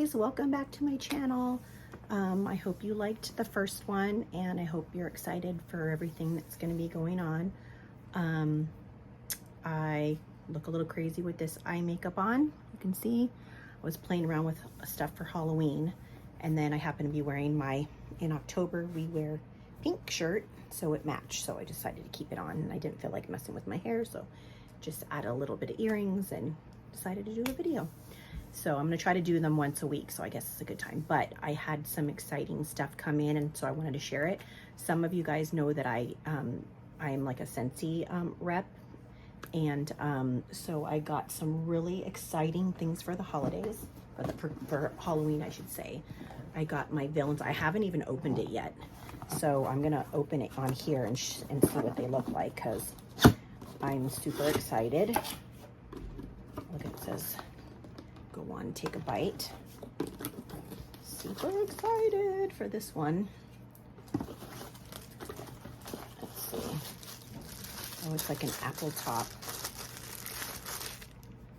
guys, welcome back to my channel. I hope you liked the first one and I hope you're excited for everything that's going to be going on. I look a little crazy with this eye makeup on. You can see I was playing around with stuff for Halloween, and then I happen to be wearing in October we wear pink shirt, so it matched, so I decided to keep it on, and I didn't feel like messing with my hair, so just add a little bit of earrings and decided to do a video. So I'm gonna try to do them once a week, so I guess it's a good time. But I had some exciting stuff come in, and so I wanted to share it. Some of you guys know that I'm like a Scentsy rep, and so I got some really exciting things for the holidays, for Halloween, I should say. I got my villains. I haven't even opened it yet, so I'm gonna open it on here and see what they look like, because I'm super excited. Look, it says, go on, take a bite. Super excited for this one. Let's see. Oh, it's like an apple top.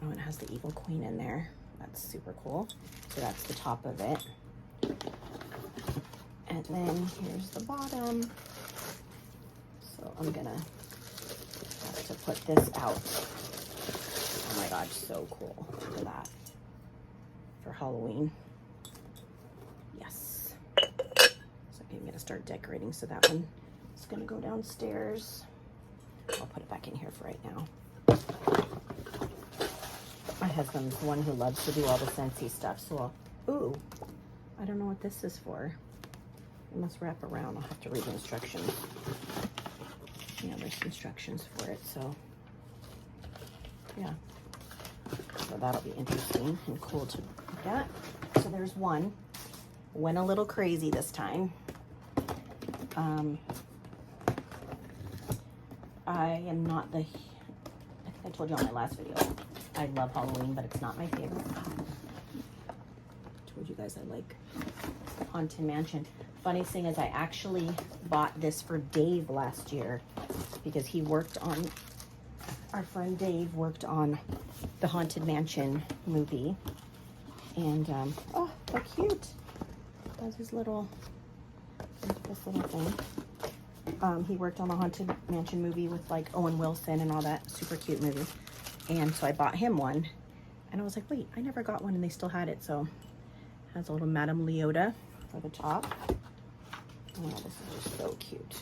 Oh, it has the Evil Queen in there. That's super cool. So that's the top of it. And then here's the bottom. So I'm gonna have to put this out. Oh my gosh, so cool. Look at that. For Halloween. Yes. So I'm gonna start decorating, so that one is gonna go downstairs. I'll put it back in here for right now. My husband's the one who loves to do all the Scentsy stuff, so ooh, I don't know what this is for. It must wrap around. I'll have to read the instructions. Yeah, there's instructions for it, so yeah. So that'll be interesting and cool to look at. So there's one. Went a little crazy this time. I am not I think I told you on my last video, I love Halloween, but it's not my favorite. I told you guys I like Haunted Mansion. Funny thing is, I actually bought this for Dave last year because he worked on, our friend Dave worked on the Haunted Mansion movie, and oh, how cute. Does his little, this little thing. He worked on the Haunted Mansion movie with like Owen Wilson and all that. Super cute movie. And so I bought him one, and I was like, wait, I never got one, and they still had it. So it has a little Madame Leota for the top. Oh, this is just so cute.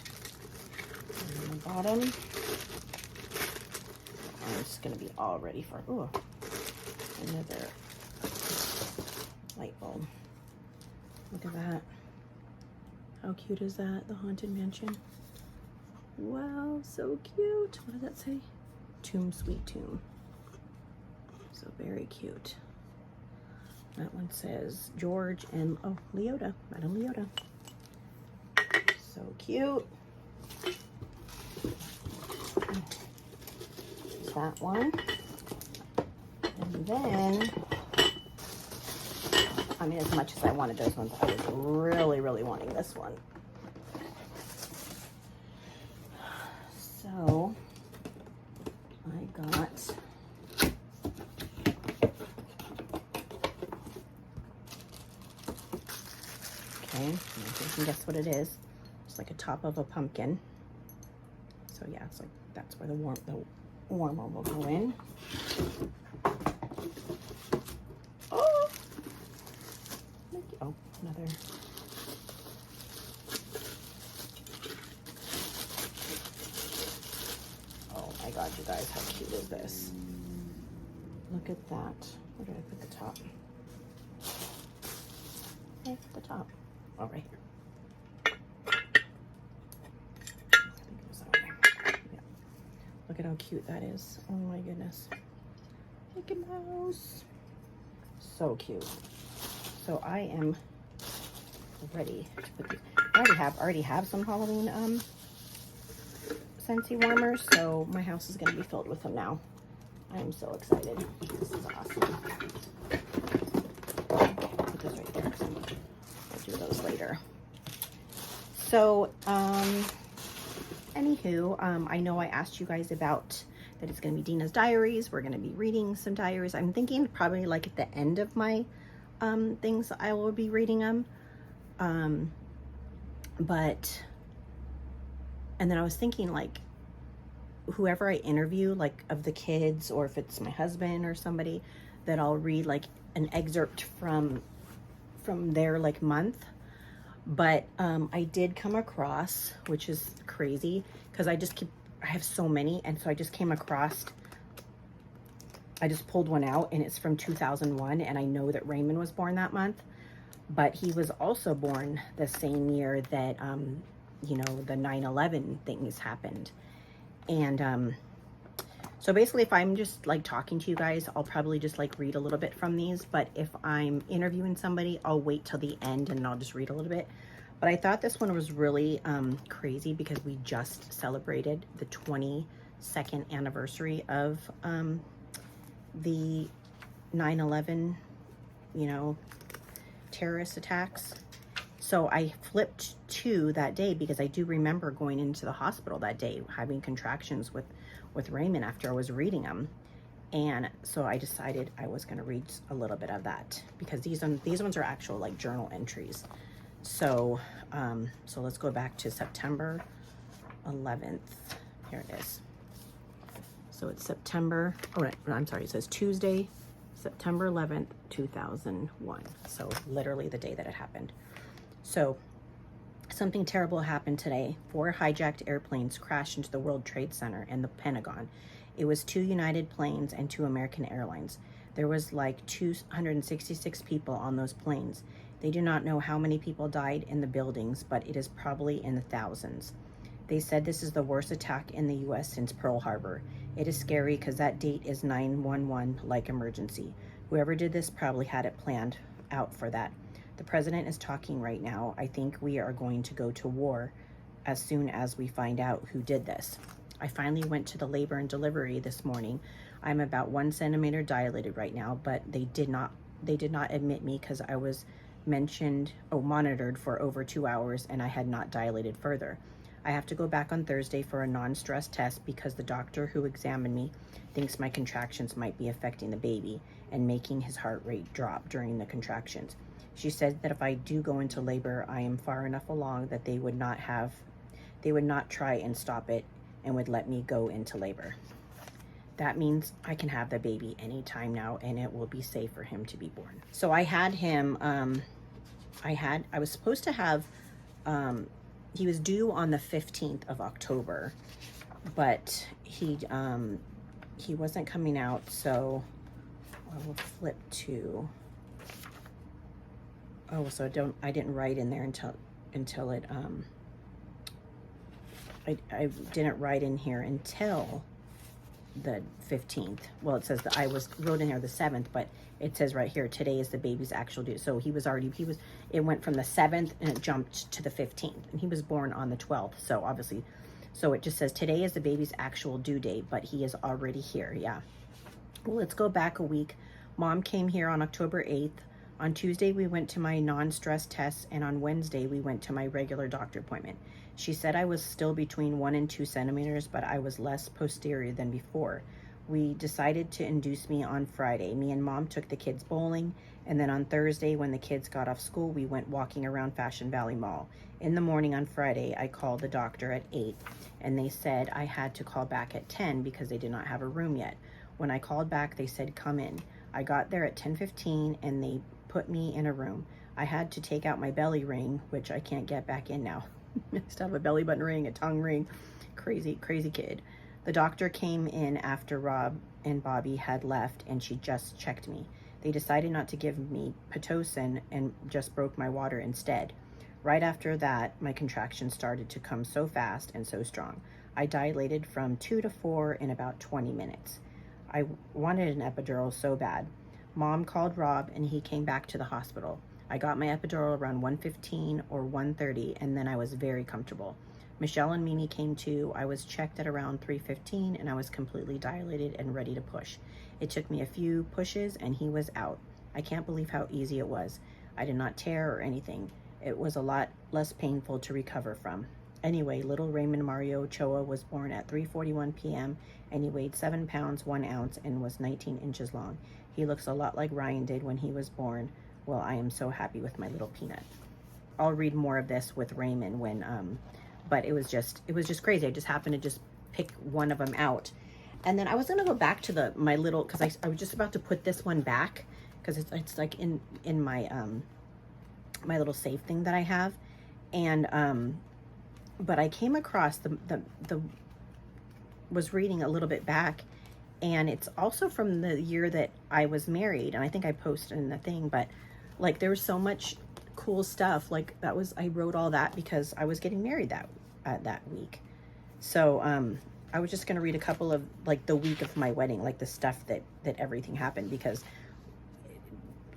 And on the bottom, oh, it's gonna be all ready for, ooh, another light bulb. Look at that. How cute is that? The Haunted Mansion. Wow, so cute. What does that say? Tomb, Sweet Tomb. So very cute. That one says George and, oh, Leota, Madame Leota. So cute. That one. And then, I mean, as much as I wanted those ones, I was really, really wanting this one. So I got okay, you can guess what it is. It's like a top of a pumpkin. So yeah, it's like that's where the warmer will go in. Oh, oh, another. Oh my God, you guys, how cute is this? Look at that. Where did I put the top? Okay, the top. Oh, right here. Yeah. Look at how cute that is. Oh my goodness. Mickey Mouse. So cute. So I am ready to put these. I already have some Halloween Scentsy warmers, so my house is going to be filled with them now. I am so excited. This is awesome. Put this right there. I'll do those later. So, anywho, I know I asked you guys about that it's going to be Deanna's Diaries. We're going to be reading some diaries. I'm thinking probably like at the end of my things I will be reading them. And then I was thinking, like, whoever I interview, like of the kids, or if it's my husband or somebody, that I'll read like an excerpt from their like month. But I did come across, which is crazy because I have so many, and so I just came across, I just pulled one out, and it's from 2001, and I know that Raymond was born that month, but he was also born the same year that you know, the 9/11 things happened. And so basically, if I'm just like talking to you guys, I'll probably just like read a little bit from these. But if I'm interviewing somebody, I'll wait till the end and I'll just read a little bit. But I thought this one was really crazy because we just celebrated the 22nd anniversary of the 9/11, you know, terrorist attacks. So I flipped to that day because I do remember going into the hospital that day, having contractions with Raymond after I was reading them. And so I decided I was going to read a little bit of that because these ones are actual like journal entries. So so let's go back to September 11th. Here it is. So it's September, oh, I'm sorry, it says Tuesday, September 11th, 2001. So literally the day that it happened. So something terrible happened today. 4 hijacked airplanes crashed into the World Trade Center and the Pentagon. It was 2 United planes and 2 American Airlines. There was like 266 people on those planes. They do not know how many people died in the buildings, but it is probably in the thousands. They said this is the worst attack in the US since Pearl Harbor. It is scary because that date is 911 like emergency. Whoever did this probably had it planned out for that. The president is talking right now. I think we are going to go to war as soon as we find out who did this. I finally went to the labor and delivery this morning. I'm about 1 centimeter dilated right now, but they did not admit me because I was monitored for over 2 hours and I had not dilated further. I have to go back on Thursday for a non-stress test because the doctor who examined me thinks my contractions might be affecting the baby and making his heart rate drop during the contractions. She said that if I do go into labor, I am far enough along that they would not try and stop it and would let me go into labor. That means I can have the baby anytime now and it will be safe for him to be born. So I had him, I was supposed to have, he was due on the 15th of October, but he wasn't coming out. So I will flip to, oh, so I didn't write in there until it, I didn't write in here until the 15th. Well, it says that I wrote in here the 7th, but it says right here, today is the baby's actual due. So it went from the 7th and it jumped to the 15th, and he was born on the 12th. So obviously, so it just says today is the baby's actual due date, but he is already here. Yeah. Well, let's go back a week. Mom came here on October 8th. On Tuesday, we went to my non-stress test, and on Wednesday, we went to my regular doctor appointment. She said I was still between 1 and 2 centimeters, but I was less posterior than before. We decided to induce me on Friday. Me and Mom took the kids bowling, and then on Thursday, when the kids got off school, we went walking around Fashion Valley Mall. In the morning on Friday, I called the doctor at 8, and they said I had to call back at 10 because they did not have a room yet. When I called back, they said, come in. I got there at 10:15, and they put me in a room. I had to take out my belly ring, which I can't get back in now. I used to have a belly button ring, a tongue ring. Crazy, crazy kid. The doctor came in after Rob and Bobby had left, and she just checked me. They decided not to give me Pitocin and just broke my water instead. Right after that, my contractions started to come so fast and so strong. I dilated from 2 to 4 in about 20 minutes. I wanted an epidural so bad. Mom called Rob and he came back to the hospital. I got my epidural around 1:15 or 1:30, and then I was very comfortable. Michelle and Mimi came too. I was checked at around 3:15 and I was completely dilated and ready to push. It took me a few pushes and he was out. I can't believe how easy it was. I did not tear or anything. It was a lot less painful to recover from. Anyway, little Raymond Mario Choa was born at 3:41 p.m. and he weighed 7 pounds 1 ounce and was 19 inches long. He looks a lot like Ryan did when he was born. well, I am so happy with my little peanut. I'll read more of this with Raymond when, but it was just crazy. I just happened to just pick one of them out. And then I was gonna go back to my little, cause I was just about to put this one back, cause it's like in my, my little safe thing that I have. And, but I came across was reading a little bit back, and it's also from the year that I was married, and I think I posted in the thing, but like there was so much cool stuff. Like I wrote all that because I was getting married that week. So I was just gonna read a couple of like the week of my wedding, like the stuff that everything happened, because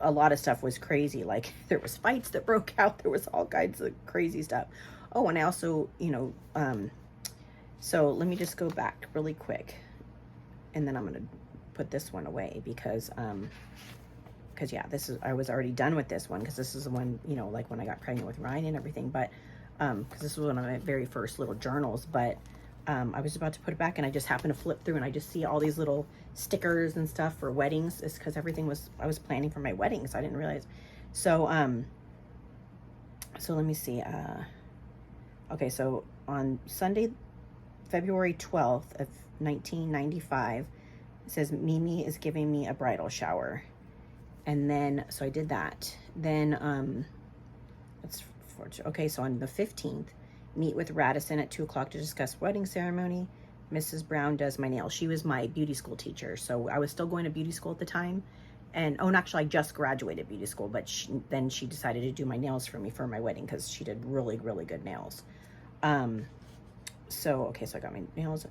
a lot of stuff was crazy. Like there was fights that broke out, there was all kinds of crazy stuff. Oh, and I also, you know, so let me just go back really quick, and then I'm gonna put this one away because yeah, I was already done with this one, because this is the one, you know, like when I got pregnant with Ryan and everything, but because this was one of my very first little journals. But I was about to put it back, and I just happened to flip through, and I just see all these little stickers and stuff for weddings. It's because everything I was planning for my wedding, so I didn't realize. So so let me see. Okay, so on Sunday, February 12th of 1995, it says Mimi is giving me a bridal shower. And then, so I did that. Then, okay, so on the 15th, meet with Radisson at 2 o'clock to discuss wedding ceremony. Mrs. Brown does my nails. She was my beauty school teacher, so I was still going to beauty school at the time. And, oh, and actually, I just graduated beauty school, but then she decided to do my nails for me for my wedding, because she did really, really good nails. So, okay, so I got my nails.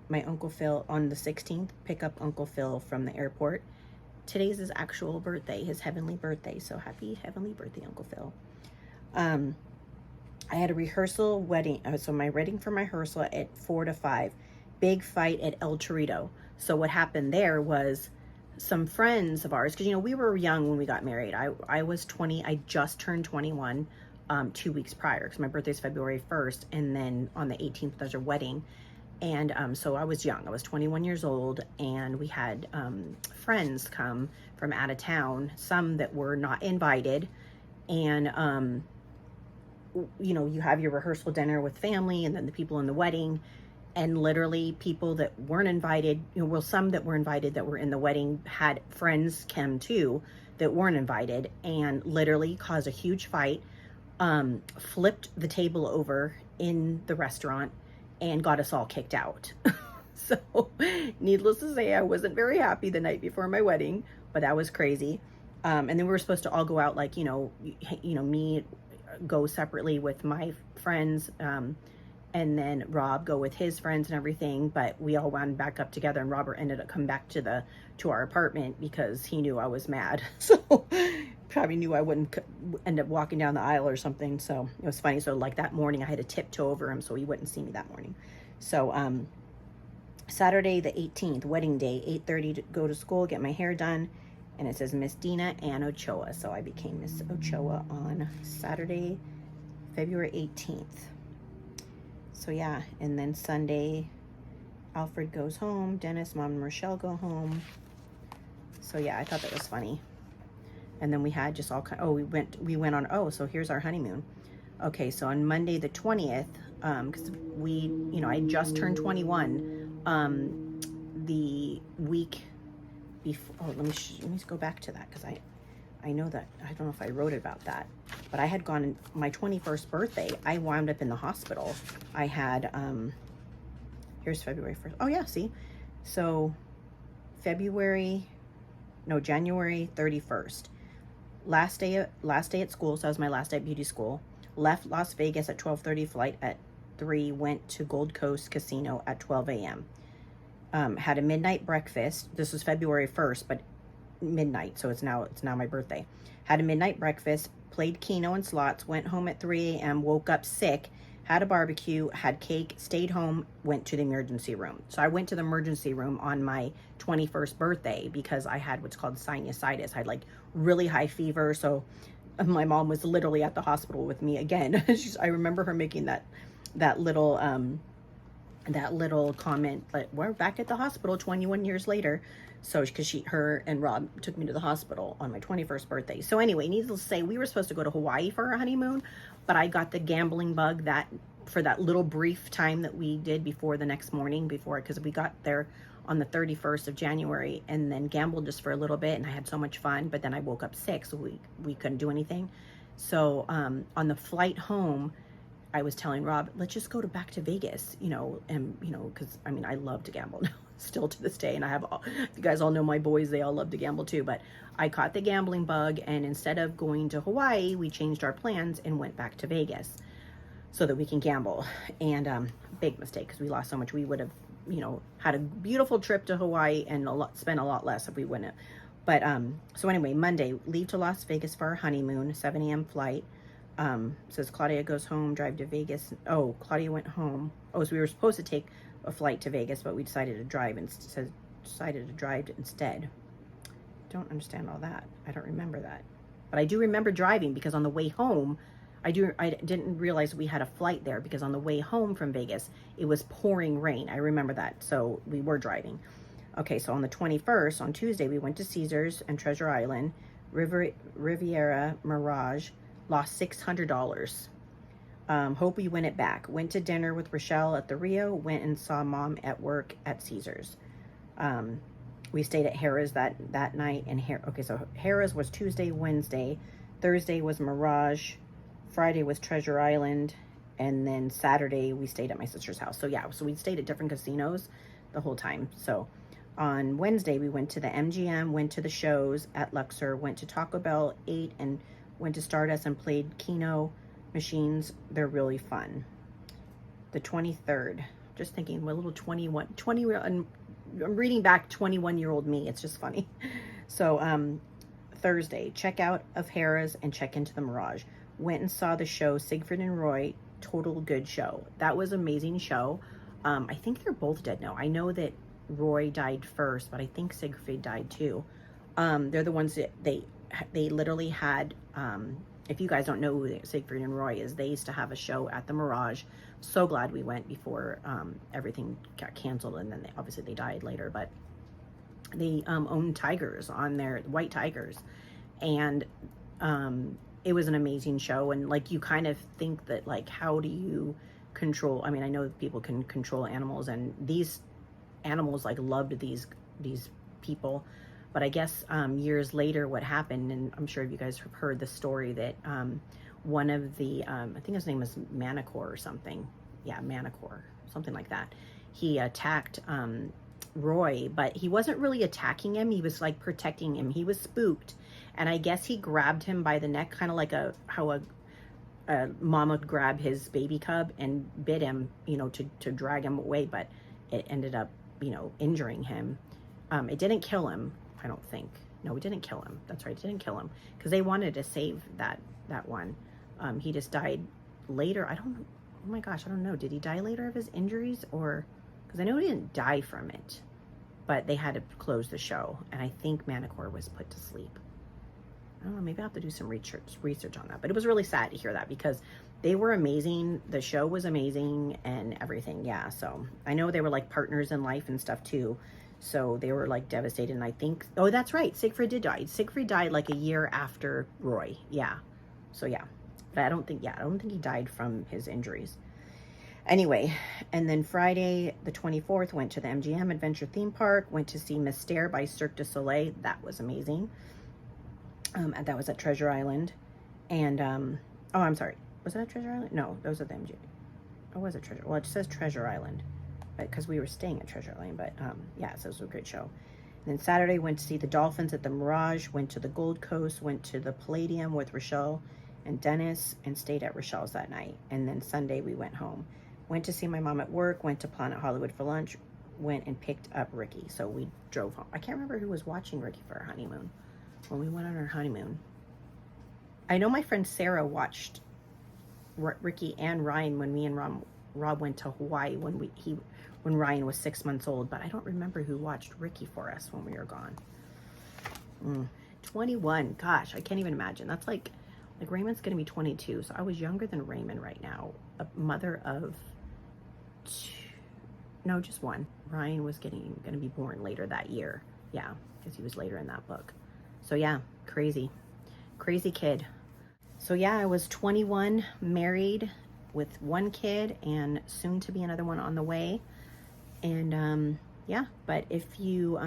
My Uncle Phil on the 16th, pick up Uncle Phil from the airport. Today's his actual birthday, his heavenly birthday. So happy heavenly birthday, Uncle Phil. I had a rehearsal wedding. So my wedding for my rehearsal at 4 to 5. Big fight at El Torito. So what happened there was some friends of ours, because, you know, we were young when we got married. I was 20. I just turned 21 2 weeks prior, because my birthday is February 1st. And then on the 18th, there's a wedding. And so I was young. I was 21 years old, and we had friends come from out of town, some that were not invited. And, you know, you have your rehearsal dinner with family and then the people in the wedding. And literally people that weren't invited, you know, well, some that were invited that were in the wedding had friends come too that weren't invited, and literally caused a huge fight, flipped the table over in the restaurant, and got us all kicked out. So needless to say, I wasn't very happy the night before my wedding, but that was crazy. And then we were supposed to all go out, like, you know, me go separately with my friends, and then Rob go with his friends and everything, but we all wound back up together, and Robert ended up coming back to our apartment because he knew I was mad. So probably knew I wouldn't end up walking down the aisle or something. So it was funny. So like that morning I had to tiptoe over him so he wouldn't see me that morning. So Saturday the 18th, wedding day, 8:30 to go to school, get my hair done, and it says Miss Deanna Ann Ochoa. So I became Miss Ochoa on Saturday, February 18th. So yeah, and then Sunday, Alfred goes home, Dennis, Mom, and Rochelle go home. So yeah, I thought that was funny. And then we had just all kind. Oh, we went on. Oh, so here's our honeymoon. Okay, so on Monday the 20th, because I just turned 21. The week before. Oh, let me go back to that, because I know that, I don't know if I wrote about that, but I had gone, my 21st birthday, I wound up in the hospital. I had, here's February 1st. Oh yeah, see? So January 31st. Last day at school, so that was my last day at beauty school. Left Las Vegas at 12:30, flight at 3, went to Gold Coast Casino at 12 a.m. Had a midnight breakfast. This was February 1st, but midnight, so it's now my birthday. Had a midnight breakfast, played Keno and slots, went home at 3 a.m., woke up sick, had a barbecue, had cake, stayed home, went to the emergency room. So I went to the emergency room on my 21st birthday because I had what's called sinusitis. I had like really high fever, so my mom was literally at the hospital with me again. I remember her making that little that little comment, but we're back at the hospital 21 years later. So, because her and Rob took me to the hospital on my 21st birthday. So anyway, needless to say, we were supposed to go to Hawaii for our honeymoon, but I got the gambling bug for that little brief time that we did before the next morning, because we got there on the 31st of January and then gambled just for a little bit, and I had so much fun, but then I woke up sick, so we couldn't do anything. So on the flight home, I was telling Rob, let's just go back to Vegas, and because I mean, I love to gamble now, still to this day, and you guys all know my boys, they all love to gamble too, but I caught the gambling bug, and instead of going to Hawaii, we changed our plans and went back to Vegas so that we can gamble. And big mistake, because we lost so much. We would have, had a beautiful trip to Hawaii and spent a lot less if we wouldn't have. But so anyway, Monday, leave to Las Vegas for our honeymoon, 7 a.m. flight. Says Claudia goes home, drive to Vegas. Oh, Claudia went home. Oh, so we were supposed to take a flight to Vegas, but we decided to drive instead. Don't understand all that. I don't remember that, but I do remember driving, because on the way home, I didn't realize we had a flight there, because on the way home from Vegas, it was pouring rain. I remember that, so we were driving. Okay, so on the 21st, on Tuesday, we went to Caesars and Treasure Island, Riviera Mirage. Lost $600. Hope we win it back. Went to dinner with Rochelle at the Rio. Went and saw Mom at work at Caesars. We stayed at Harrah's that night. And okay, so Harrah's was Tuesday, Wednesday. Thursday was Mirage. Friday was Treasure Island. And then Saturday we stayed at my sister's house. So yeah, so we stayed at different casinos the whole time. So on Wednesday we went to the MGM, went to the shows at Luxor, went to Taco Bell, ate, and went to Stardust and played Keno machines. They're really fun. The 23rd, just thinking, my little 20, I'm reading back 21-year-old me. It's just funny. So Thursday, check out of Harrah's and check into the Mirage. Went and saw the show Siegfried and Roy. Total good show. That was an amazing show. I think they're both dead now. I know that Roy died first, but I think Siegfried died too. They're the ones that they literally had, if you guys don't know who Siegfried and Roy is, they used to have a show at the Mirage. So glad we went before everything got canceled, and then obviously they died later, but they owned tigers on their white tigers, and it was an amazing show. And like, you kind of think that, like, how do you control, I mean, I know people can control animals, and these animals like loved these people. But I guess years later, what happened, and I'm sure you guys have heard the story, that one of the, I think his name was Manicor or something. Yeah, Manicor, something like that. He attacked Roy, but he wasn't really attacking him. He was like protecting him. He was spooked. And I guess he grabbed him by the neck, kind of like how a mom would grab his baby cub, and bit him, to drag him away. But it ended up, injuring him. It didn't kill him. I don't think. No, it didn't kill him. That's right, it didn't kill him, because they wanted to save that one. He just died later. I don't know. Oh my gosh, I don't know. Did he die later of his injuries, or, because I know he didn't die from it, but they had to close the show, and I think Manicor was put to sleep. I don't know. Maybe I'll have to do some research on that. But it was really sad to hear that, because they were amazing. The show was amazing and everything. Yeah. So I know they were like partners in life and stuff too. So they were like devastated, and I think, oh, that's right, Siegfried did die. Siegfried died like a year after Roy. Yeah. So yeah, but I don't think he died from his injuries. Anyway, and then Friday the 24th, went to the MGM Adventure Theme Park, went to see Mystère by Cirque du Soleil. That was amazing. That was at Treasure Island. And oh, I'm sorry, was it at Treasure Island? No, that was at the MGM. Oh, was it Treasure? Well, it says Treasure Island, because we were staying at Treasure Island, but yeah, so it was a great show. And then Saturday, went to see the Dolphins at the Mirage, went to the Gold Coast, went to the Palladium with Rochelle and Dennis, and stayed at Rochelle's that night. And then Sunday we went home. Went to see my mom at work, went to Planet Hollywood for lunch, went and picked up Ricky. So we drove home. I can't remember who was watching Ricky for our honeymoon, when we went on our honeymoon. I know my friend Sarah watched Ricky and Ryan when me and Rob went to Hawaii when Ryan was 6 months old, but I don't remember who watched Ricky for us when we were gone. 21, gosh, I can't even imagine. That's like Raymond's gonna be 22, so I was younger than Raymond right now. A mother of no, just one. Ryan was gonna be born later that year. Yeah, because he was later in that book. So yeah, crazy kid. So yeah, I was 21, married with one kid, and soon to be another one on the way. And yeah, but if you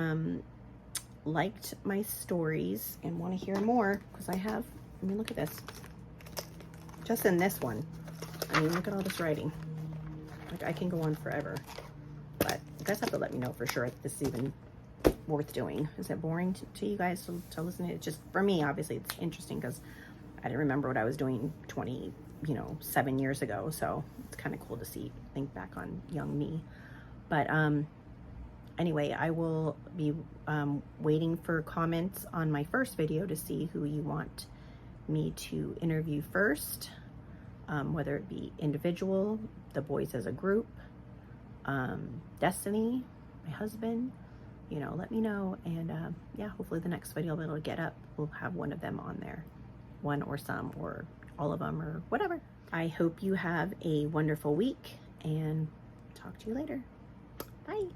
liked my stories and want to hear more, because I have, I mean, look at this. Just in this one, I mean, look at all this writing. Like, I can go on forever, but you guys have to let me know for sure if this is even worth doing. Is it boring to you guys to listen to it? Just for me, obviously it's interesting because I didn't remember what I was doing 7 years ago, so it's kind of cool to think back on young me. But anyway, I will be waiting for comments on my first video to see who you want me to interview first, whether it be individual, the boys as a group, Destiny, my husband, let me know. And yeah, hopefully the next video that'll get up will have one of them on there, one or some or all of them or whatever. I hope you have a wonderful week, and talk to you later. Bye.